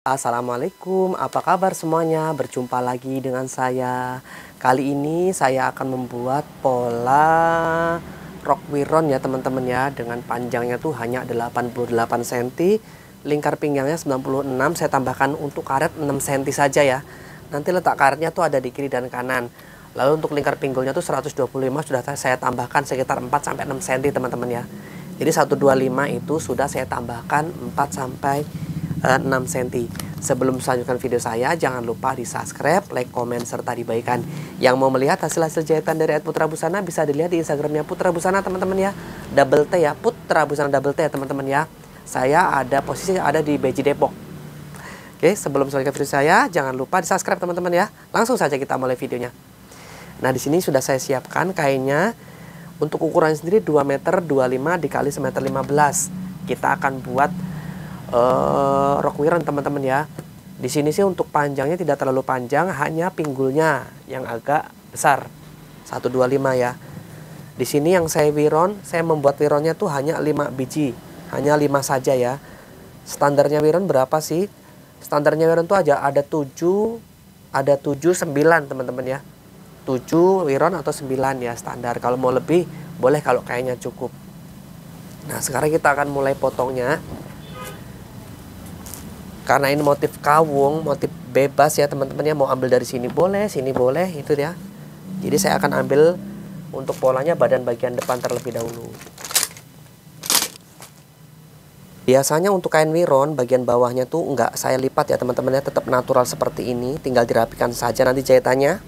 Assalamualaikum, apa kabar semuanya? Berjumpa lagi dengan saya. Kali ini saya akan membuat pola rok wiron ya teman-teman ya. Dengan panjangnya tuh hanya 88 cm, lingkar pinggangnya 96, saya tambahkan untuk karet 6 cm saja ya. Nanti letak karetnya tuh ada di kiri dan kanan. Lalu untuk lingkar pinggulnya tuh 125 sudah saya tambahkan sekitar 4 sampai 6 cm teman-teman ya. Jadi 125 itu sudah saya tambahkan 4 sampai 6 cm. Sebelum melanjutkan video saya, jangan lupa di subscribe, like, komen, serta dibagikan. Yang mau melihat hasil-hasil jahitan dari Putra Busana bisa dilihat di Instagramnya Putra Busana teman-teman ya. Double T ya, Putra Busana double T ya teman-teman ya. Saya ada posisi ada di Beji Depok. Oke, sebelum melanjutkan video saya, jangan lupa di subscribe teman-teman ya. Langsung saja kita mulai videonya. Nah, di sini sudah saya siapkan kainnya. Untuk ukuran sendiri 2 meter 25 dikali 1 meter 15. Kita akan buat rok wiron teman-teman ya. Di sini sih untuk panjangnya tidak terlalu panjang, hanya pinggulnya yang agak besar 125 ya. Di sini yang saya membuat wironnya tuh hanya 5 biji, hanya 5 saja ya. Standarnya wiron berapa sih? Standarnya wiron tuh ada 7, ada 7, 9 teman-teman ya. 7 wiron atau 9 ya standar. Kalau mau lebih boleh kalau kayaknya cukup. Nah, sekarang kita akan mulai potongnya. Karena ini motif kawung, motif bebas ya teman-teman ya, mau ambil dari sini boleh itu ya. Jadi saya akan ambil untuk polanya badan bagian depan terlebih dahulu. Biasanya untuk kain wiron bagian bawahnya tuh enggak saya lipat ya teman-teman ya, tetap natural seperti ini, tinggal dirapikan saja nanti jahitannya.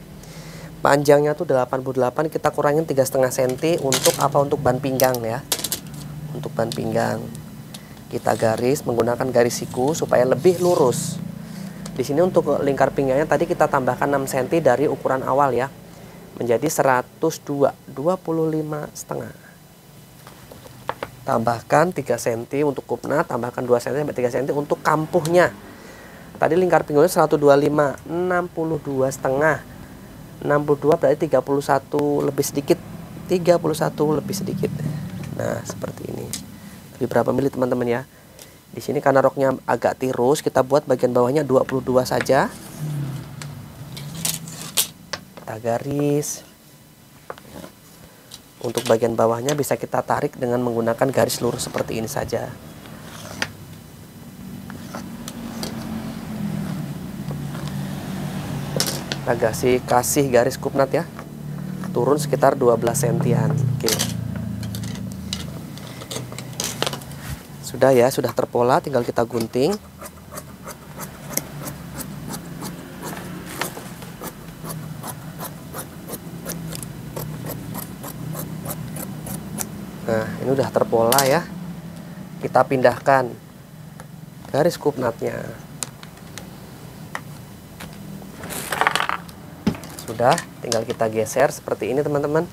Panjangnya tuh 88, kita kurangin 3,5 cm untuk apa? Untuk ban pinggang ya. Untuk ban pinggang. Kita garis menggunakan garis siku supaya lebih lurus. Di sini untuk lingkar pinggangnya tadi kita tambahkan 6 cm dari ukuran awal ya. Menjadi 102, 25,5. Tambahkan 3 cm untuk kupna, tambahkan 2 cm sampai 3 cm untuk kampuhnya. Tadi lingkar pinggangnya 125, 62,5. 62 berarti 31 lebih sedikit. 31 lebih sedikit. Nah, seperti ini. Berapa mili teman-teman ya. Di sini karena roknya agak tirus, kita buat bagian bawahnya 22 saja. Kita garis. Untuk bagian bawahnya bisa kita tarik dengan menggunakan garis lurus seperti ini saja. Kita kasih garis kupnat ya. Turun sekitar 12 cm-an. Oke. Sudah ya, sudah terpola, tinggal kita gunting. Nah, ini udah terpola ya. Kita pindahkan garis kupnatnya. Sudah, tinggal kita geser seperti ini teman-teman.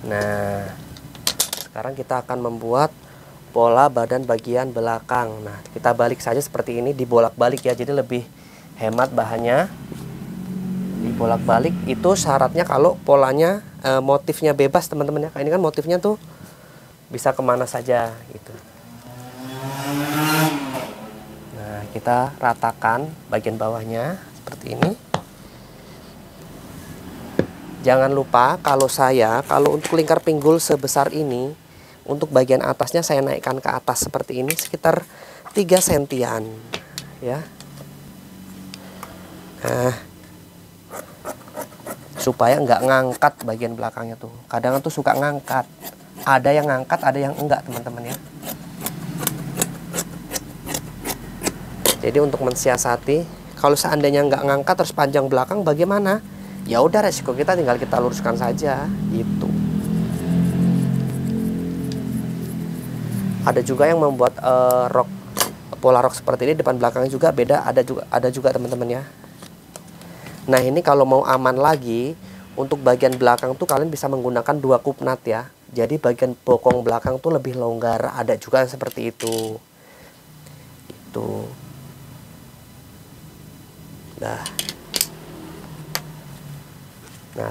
Nah, sekarang kita akan membuat pola badan bagian belakang. Nah, kita balik saja seperti ini, dibolak-balik ya, jadi lebih hemat bahannya. Dibolak-balik itu syaratnya kalau polanya motifnya bebas teman-teman ya. Ini kan motifnya tuh bisa kemana saja gitu. Nah, kita ratakan bagian bawahnya seperti ini. Jangan lupa kalau untuk lingkar pinggul sebesar ini, untuk bagian atasnya saya naikkan ke atas seperti ini sekitar 3 sentian ya. Nah, supaya nggak ngangkat bagian belakangnya tuh. Kadang tuh suka ngangkat. Ada yang ngangkat, ada yang enggak teman-teman ya. Jadi untuk mensiasati, kalau seandainya nggak ngangkat terus panjang belakang bagaimana? Ya udah, resiko kita tinggal kita luruskan saja gitu. Ada juga yang membuat pola rok seperti ini depan belakangnya juga beda, ada juga teman-teman ya. Nah, ini kalau mau aman lagi untuk bagian belakang tuh kalian bisa menggunakan 2 kupnat ya. Jadi bagian bokong belakang tuh lebih longgar, ada juga yang seperti itu. Itu. Nah,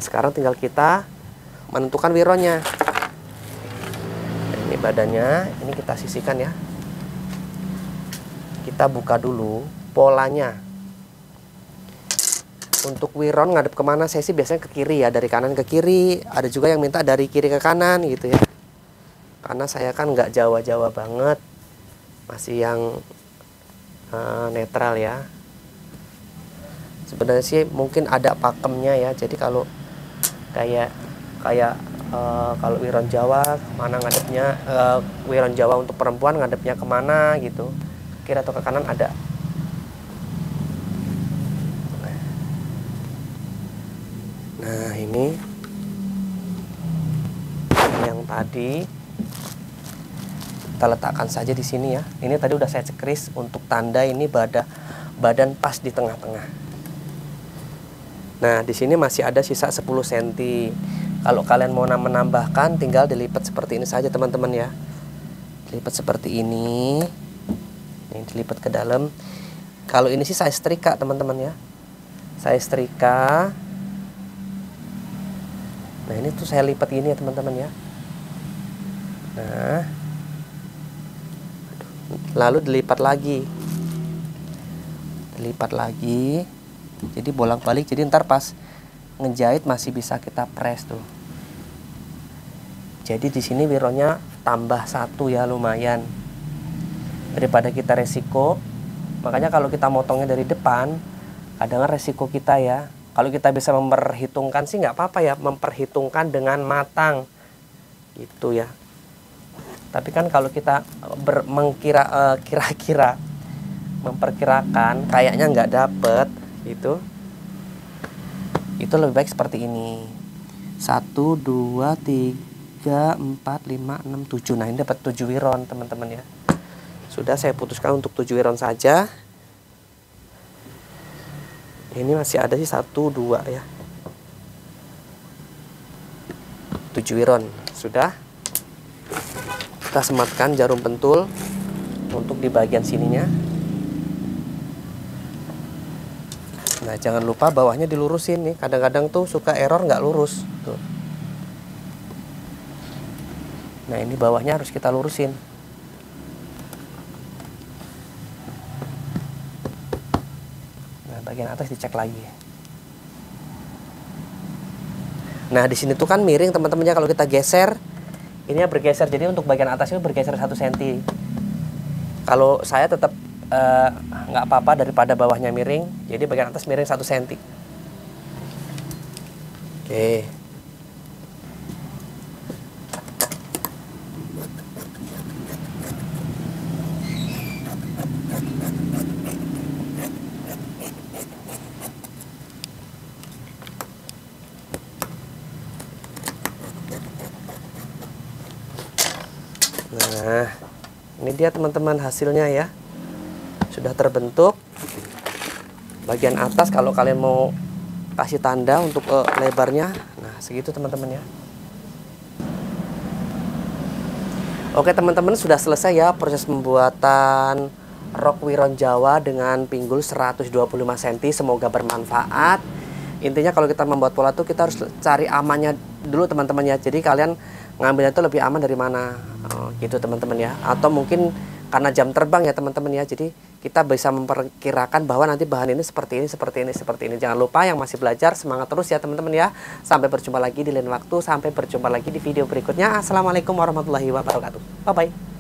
sekarang tinggal kita menentukan wironnya. Badannya ini kita sisihkan ya. Kita buka dulu polanya. Untuk wiron ngadep kemana, saya sih biasanya ke kiri ya, dari kanan ke kiri. Ada juga yang minta dari kiri ke kanan gitu ya. Karena saya kan nggak Jawa-Jawa banget, masih yang netral ya. Sebenarnya sih mungkin ada pakemnya ya. Jadi kalau kayak kalau wiron Jawa mana ngadepnya, wiron Jawa untuk perempuan ngadepnya kemana gitu, kiri atau ke kanan ada. Nah ini yang tadi kita letakkan saja di sini ya. Ini tadi udah saya cekris untuk tanda ini badan pas di tengah-tengah. Nah di sini masih ada sisa 10 cm. Kalau kalian mau menambahkan, tinggal dilipat seperti ini saja teman-teman ya. Dilipat seperti ini. Ini dilipat ke dalam. Kalau ini sih saya setrika teman-teman ya. Saya setrika. Nah ini tuh saya lipat gini ya teman-teman ya. Nah, lalu dilipat lagi, jadi bolak-balik. Jadi ntar pas ngejahit masih bisa kita press tuh. Jadi di sini wironnya tambah 1 ya, lumayan daripada kita resiko. Makanya kalau kita motongnya dari depan, kadang resiko kita ya. Kalau kita bisa memperhitungkan sih nggak apa-apa ya, memperhitungkan dengan matang gitu ya. Tapi kan kalau kita kira-kira memperkirakan kayaknya nggak dapet gitu, itu lebih baik seperti ini. 1, 2, 3, 4, 5, 6, 7. Nah ini dapat 7 wiron teman-teman ya. Sudah saya putuskan untuk 7 wiron saja. Ini masih ada sih 1, 2 ya. 7 wiron. Sudah. Kita sematkan jarum pentul untuk di bagian sininya. Nah jangan lupa bawahnya dilurusin nih. Kadang-kadang tuh suka error nggak lurus tuh. Nah ini bawahnya harus kita lurusin. Bagian atas dicek lagi. Nah di sini tuh kan miring teman-teman ya, kalau kita geser ini bergeser, jadi untuk bagian atasnya bergeser 1 cm. Kalau saya tetap nggak apa-apa daripada bawahnya miring, jadi bagian atas miring 1 cm. Oke. Nah, ini dia teman-teman hasilnya ya. Sudah terbentuk. Bagian atas kalau kalian mau kasih tanda untuk lebarnya, nah segitu teman-teman ya. Oke teman-teman, sudah selesai ya proses pembuatan rok wiron Jawa dengan pinggul 125 cm. Semoga bermanfaat. Intinya kalau kita membuat pola tuh kita harus cari amannya dulu teman-teman ya. Jadi kalian ngambilnya itu lebih aman dari mana, gitu teman-teman ya. Atau mungkin karena jam terbang ya teman-teman ya. Jadi kita bisa memperkirakan bahwa nanti bahan ini seperti ini, seperti ini, seperti ini. Jangan lupa yang masih belajar semangat terus ya teman-teman ya. Sampai berjumpa lagi di lain waktu. Sampai berjumpa lagi di video berikutnya. Assalamualaikum warahmatullahi wabarakatuh. Bye bye.